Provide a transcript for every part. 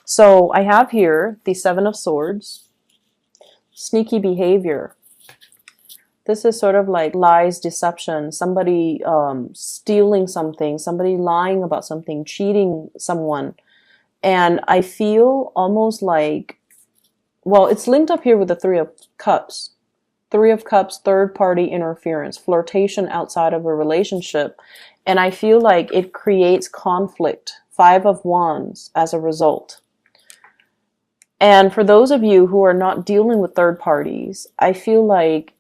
So I have here the Seven of Swords, sneaky behavior. This is sort of like lies, deception, somebody stealing something, somebody lying about something, cheating someone. And I feel almost like, well, it's linked up here with the Three of Cups. Three of Cups, third party interference, flirtation outside of a relationship. And I feel like it creates conflict. Five of Wands as a result. And for those of you who are not dealing with third parties, I feel like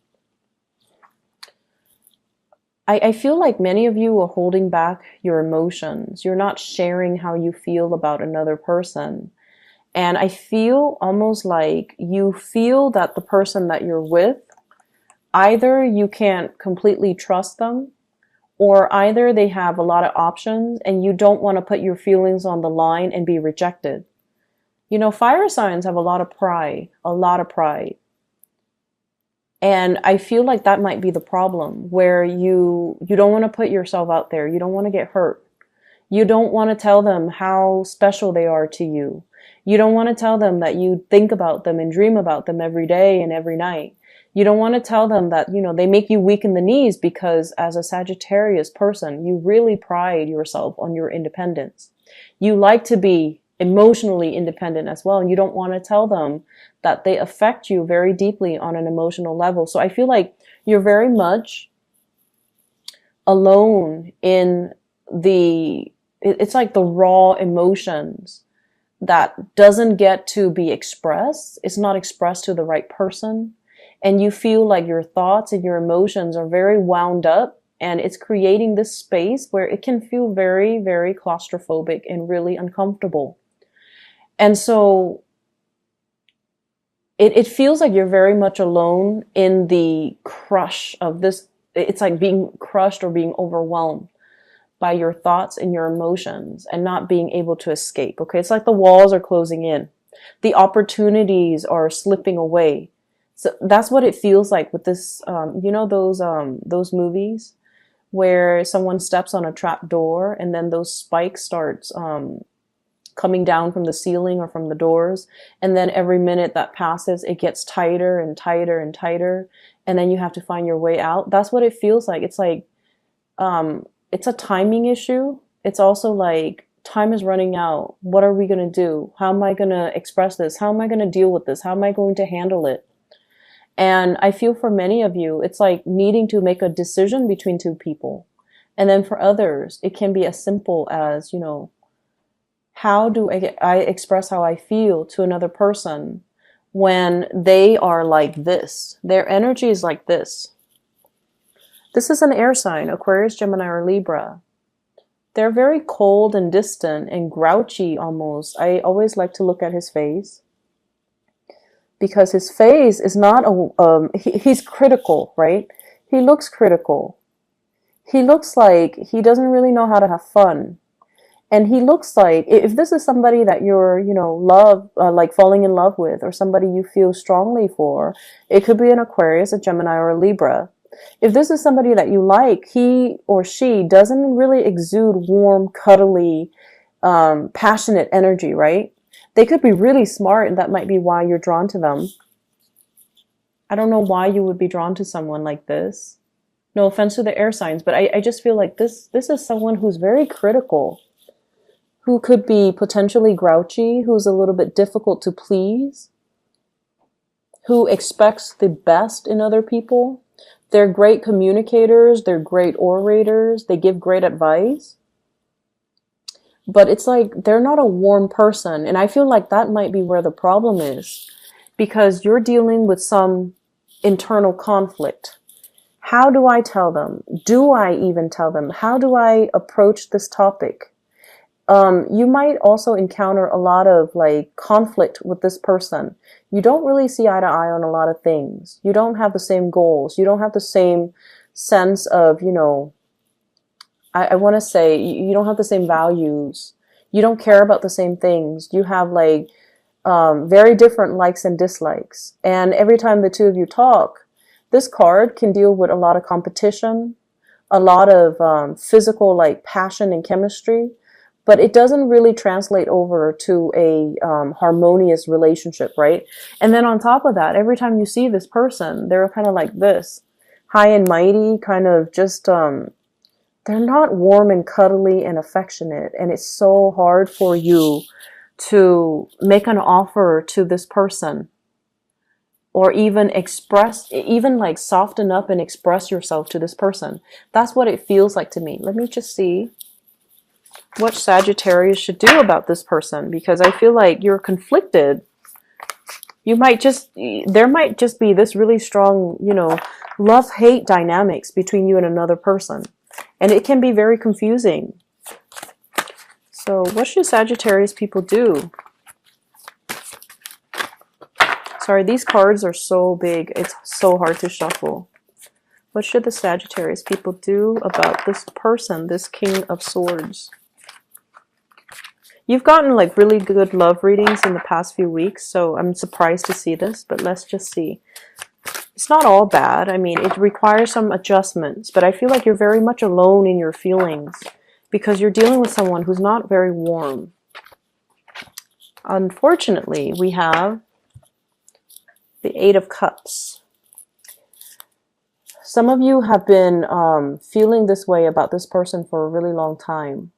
many of you are holding back your emotions. You're not sharing how you feel about another person. And I feel almost like you feel that the person that you're with, either you can't completely trust them, or either they have a lot of options and you don't want to put your feelings on the line and be rejected. You know, fire signs have a lot of pride, a lot of pride. And I feel like that might be the problem, where you don't want to put yourself out there. You don't want to get hurt. You don't want to tell them how special they are to you. You don't want to tell them that you think about them and dream about them every day and every night. You don't want to tell them that, you know, they make you weak in the knees, because as a Sagittarius person, you really pride yourself on your independence. You like to be emotionally independent as well, and you don't want to tell them that they affect you very deeply on an emotional level. So I feel like you're very much alone in it's like the raw emotions that doesn't get to be expressed. It's not expressed to the right person. And you feel like your thoughts and your emotions are very wound up, and it's creating this space where it can feel very, very claustrophobic and really uncomfortable. And so it feels like you're very much alone in the crush of this. It's like being crushed or being overwhelmed by your thoughts and your emotions and not being able to escape. Okay. It's like the walls are closing in. The opportunities are slipping away. So that's what it feels like with this, you know, those movies where someone steps on a trap door and then those spikes starts, coming down from the ceiling or from the doors. And then every minute that passes, it gets tighter and tighter and tighter. And then you have to find your way out. That's what it feels like. It's like, it's a timing issue. It's also like time is running out. What are we going to do? How am I going to express this? How am I going to deal with this? How am I going to handle it? And I feel for many of you, it's like needing to make a decision between two people. And then for others, it can be as simple as, you know, how do I express how I feel to another person when they are like this? Their energy is like this. This is an air sign, Aquarius, Gemini, or Libra. They're very cold and distant and grouchy almost. I always like to look at his face, because his face is not he's critical, right? He looks critical. He looks like he doesn't really know how to have fun. And he looks like, if this is somebody that you're, you know, like falling in love with, or somebody you feel strongly for, it could be an Aquarius, a Gemini, or a Libra. If this is somebody that you like, he or she doesn't really exude warm, cuddly, passionate energy, right? They could be really smart, and that might be why you're drawn to them. I don't know why you would be drawn to someone like this. No offense to the air signs, but I just feel like this is someone who's very critical, who could be potentially grouchy, who's a little bit difficult to please, who expects the best in other people. They're great communicators, they're great orators, they give great advice. But it's like they're not a warm person. And I feel like that might be where the problem is, because you're dealing with some internal conflict. How do I tell them? Do I even tell them? How do I approach this topic? You might also encounter a lot of like conflict with this person. You don't really see eye to eye on a lot of things. You don't have the same goals. You don't have the same sense of, you know, I want to say you don't have the same values. You don't care about the same things. You have like very different likes and dislikes. And every time the two of you talk, this card can deal with a lot of competition, a lot of physical like passion and chemistry. but it doesn't really translate over to a harmonious relationship, right? And then on top of that, every time you see this person, they're kind of like this, high and mighty, kind of just, they're not warm and cuddly and affectionate. And it's so hard for you to make an offer to this person, or even express, even like soften up and express yourself to this person. That's what it feels like to me. Let me just see what Sagittarius should do about this person, because I feel like you're conflicted. You might just, there might just be this really strong, you know, love-hate dynamics between you and another person. And it can be very confusing. So what should Sagittarius people do? Sorry, these cards are so big. It's so hard to shuffle. What should the Sagittarius people do about this person, this King of Swords? You've gotten like really good love readings in the past few weeks, so I'm surprised to see this, but let's just see. It's not all bad. I mean, it requires some adjustments, but I feel like you're very much alone in your feelings because you're dealing with someone who's not very warm. Unfortunately, we have the Eight of Cups. Some of you have been feeling this way about this person for a really long time.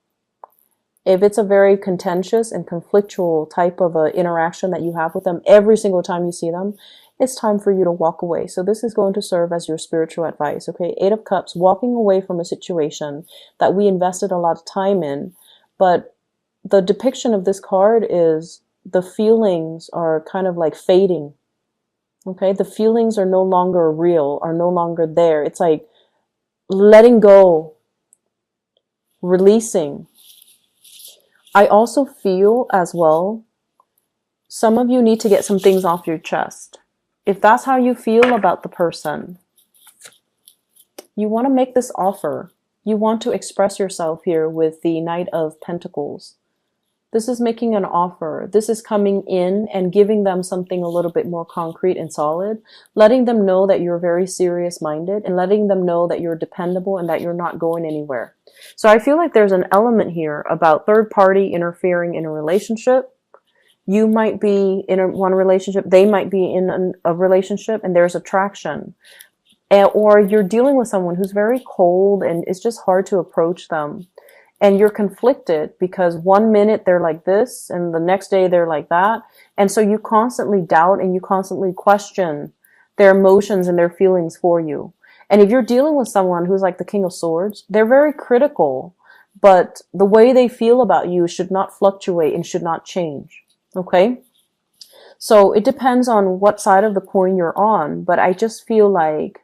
If it's a very contentious and conflictual type of interaction that you have with them every single time you see them, it's time for you to walk away. So this is going to serve as your spiritual advice, okay? Eight of Cups, walking away from a situation that we invested a lot of time in. But the depiction of this card is the feelings are kind of like fading, okay? The feelings are no longer real, are no longer there. It's like letting go, releasing. I also feel as well, some of you need to get some things off your chest. If that's how you feel about the person, you want to make this offer. You want to express yourself here with the Knight of Pentacles. This is making an offer. This is coming in and giving them something a little bit more concrete and solid, letting them know that you're very serious-minded and letting them know that you're dependable and that you're not going anywhere. So I feel like there's an element here about third party interfering in a relationship. You might be in one relationship, they might be in a relationship, and there's attraction. Or you're dealing with someone who's very cold and it's just hard to approach them. And you're conflicted because one minute they're like this and the next day they're like that. And so you constantly doubt and you constantly question their emotions and their feelings for you. And if you're dealing with someone who's like the King of Swords, they're very critical, but the way they feel about you should not fluctuate and should not change. Okay? So it depends on what side of the coin you're on, but I just feel like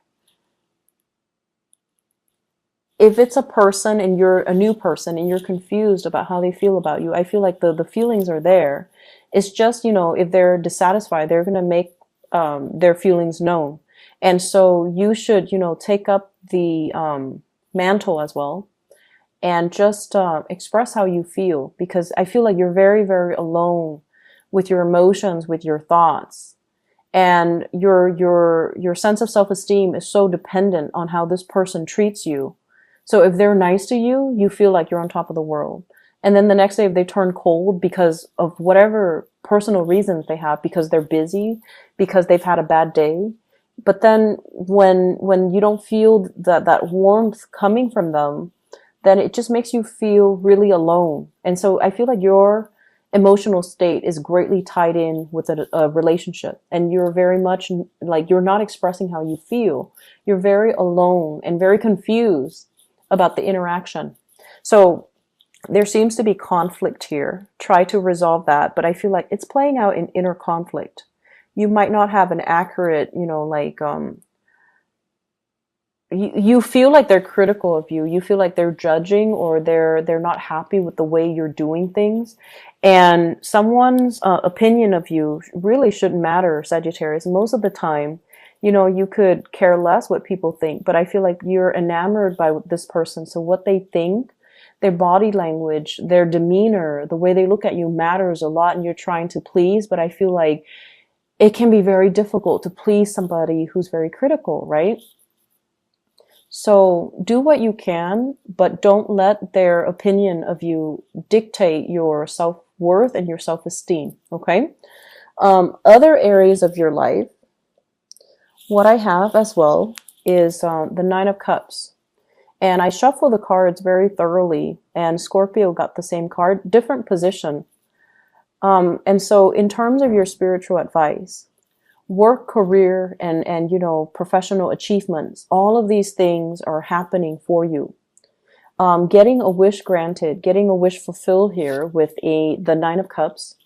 if it's a person and you're a new person and you're confused about how they feel about you, I feel like the feelings are there. It's just, you know, if they're dissatisfied, they're going to make their feelings known. And so you should, you know, take up the mantle as well and just express how you feel, because I feel like you're very, very alone with your emotions, with your thoughts. And your sense of self-esteem is so dependent on how this person treats you. So if they're nice to you, you feel like you're on top of the world. And then the next day, if they turn cold because of whatever personal reasons they have, because they're busy, because they've had a bad day. But then when you don't feel that warmth coming from them, then it just makes you feel really alone. And so I feel like your emotional state is greatly tied in with a relationship. And you're very much like, you're not expressing how you feel. You're very alone and very confused about the interaction. So there seems to be conflict here. Try to resolve that. But I feel like it's playing out in inner conflict. You might not have an accurate, you know, like, you feel like they're critical of you. You feel like they're judging, or they're not happy with the way you're doing things. And someone's opinion of you really shouldn't matter, Sagittarius. Most of the time, you know, you could care less what people think, but I feel like you're enamored by this person. So what they think, their body language, their demeanor, the way they look at you matters a lot, and you're trying to please. But I feel like it can be very difficult to please somebody who's very critical, right? So do what you can, but don't let their opinion of you dictate your self-worth and your self-esteem, okay? Other areas of your life, what I have as well is the Nine of Cups. And I shuffle the cards very thoroughly, and Scorpio got the same card, different position. And so in terms of your spiritual advice, work, career, and professional achievements, all of these things are happening for you. Getting a wish granted, getting a wish fulfilled here with the Nine of Cups.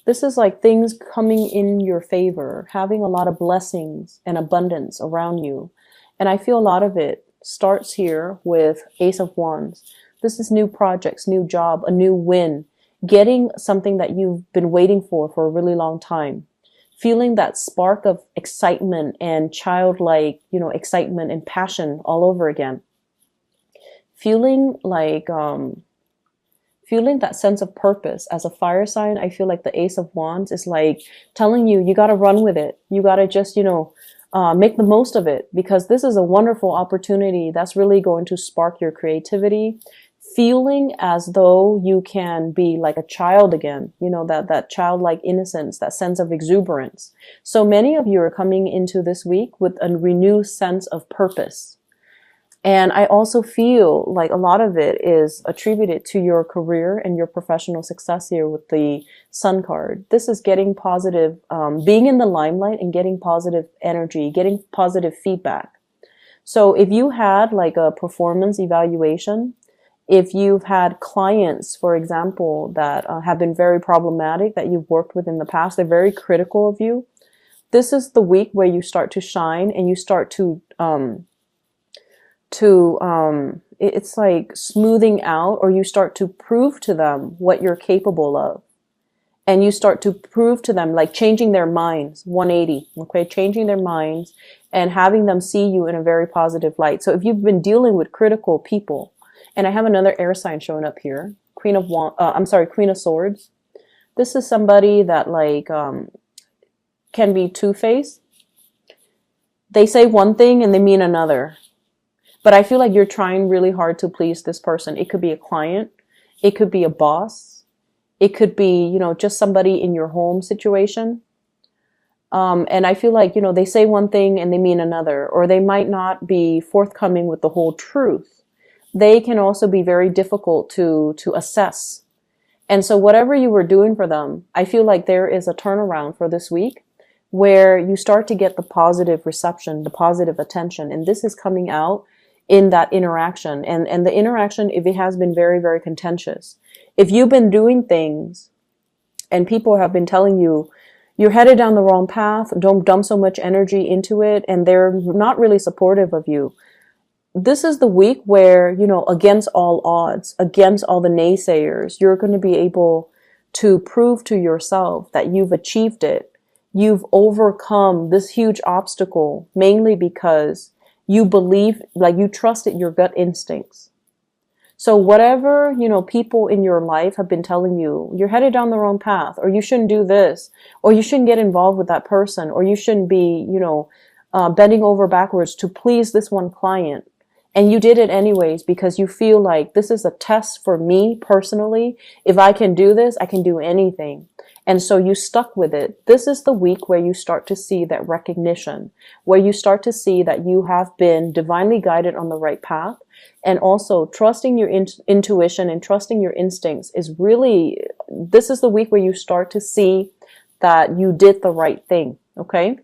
This is like things coming in your favor, having a lot of blessings and abundance around you. And I feel a lot of it starts here with Ace of Wands. This is new projects, new job, a new win, getting something that you've been waiting for a really long time. Feeling that spark of excitement and childlike, excitement and passion all over again. Feeling like, feeling that sense of purpose. As a fire sign, I feel like the Ace of Wands is like telling you, you got to run with it. You got to just, make the most of it, because this is a wonderful opportunity that's really going to spark your creativity. Feeling as though you can be like a child again, that childlike innocence, that sense of exuberance. So many of you are coming into this week with a renewed sense of purpose. And I also feel like a lot of it is attributed to your career and your professional success here with the Sun card. This is getting positive, being in the limelight and getting positive energy, getting positive feedback. So if you had like a performance evaluation, if you've had clients, for example, that have been very problematic, that you've worked with in the past, they're very critical of you, this is the week where you start to shine and you start to it's like smoothing out, or you start to prove to them what you're capable of. And you start to prove to them, like changing their minds, 180, okay? Changing their minds and having them see you in a very positive light. So if you've been dealing with critical people, and I have another air sign showing up here, Queen of Swords. This is somebody that like can be two-faced. They say one thing and they mean another. But I feel like you're trying really hard to please this person. It could be a client. It could be a boss. It could be, just somebody in your home situation. And I feel like, they say one thing and they mean another, or they might not be forthcoming with the whole truth. They can also be very difficult to assess. And so whatever you were doing for them, I feel like there is a turnaround for this week where you start to get the positive reception, the positive attention. And this is coming out in that interaction. And the interaction, if it has been very, very contentious, if you've been doing things and people have been telling you, you're headed down the wrong path, don't dump so much energy into it, and they're not really supportive of you, this is the week where, against all odds, against all the naysayers, you're going to be able to prove to yourself that you've achieved it. You've overcome this huge obstacle, mainly because you believe, like you trusted your gut instincts. So whatever, people in your life have been telling you, you're headed down the wrong path, or you shouldn't do this, or you shouldn't get involved with that person, or you shouldn't be, bending over backwards to please this one client. And you did it anyways because you feel like this is a test for me personally. If I can do this, I can do anything. And so you stuck with it. This is the week where you start to see that recognition, where you start to see that you have been divinely guided on the right path. And also trusting your intuition and trusting your instincts is really, this is the week where you start to see that you did the right thing. Okay.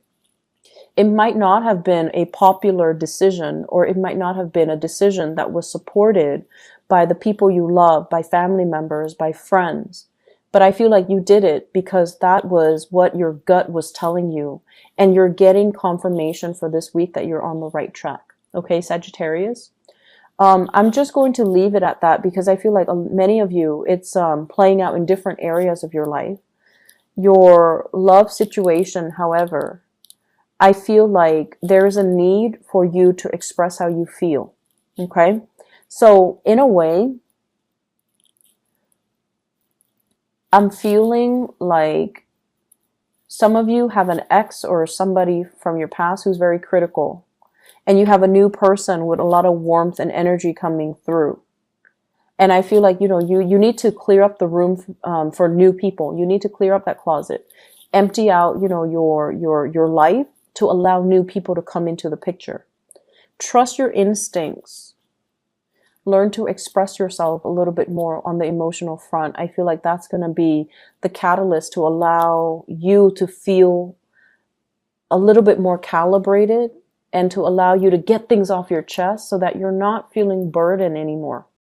It might not have been a popular decision, or it might not have been a decision that was supported by the people you love, by family members, by friends. But I feel like you did it because that was what your gut was telling you. And you're getting confirmation for this week that you're on the right track. Okay, Sagittarius? I'm just going to leave it at that because I feel like many of you, it's playing out in different areas of your life. Your love situation, however, I feel like there's a need for you to express how you feel. Okay? So in a way, I'm feeling like some of you have an ex or somebody from your past who's very critical. and you have a new person with a lot of warmth and energy coming through. And I feel like, you need to clear up the room for new people. You need to clear up that closet, empty out, your life to allow new people to come into the picture. Trust your instincts. Learn to express yourself a little bit more on the emotional front. I feel like that's going to be the catalyst to allow you to feel a little bit more calibrated and to allow you to get things off your chest so that you're not feeling burdened anymore.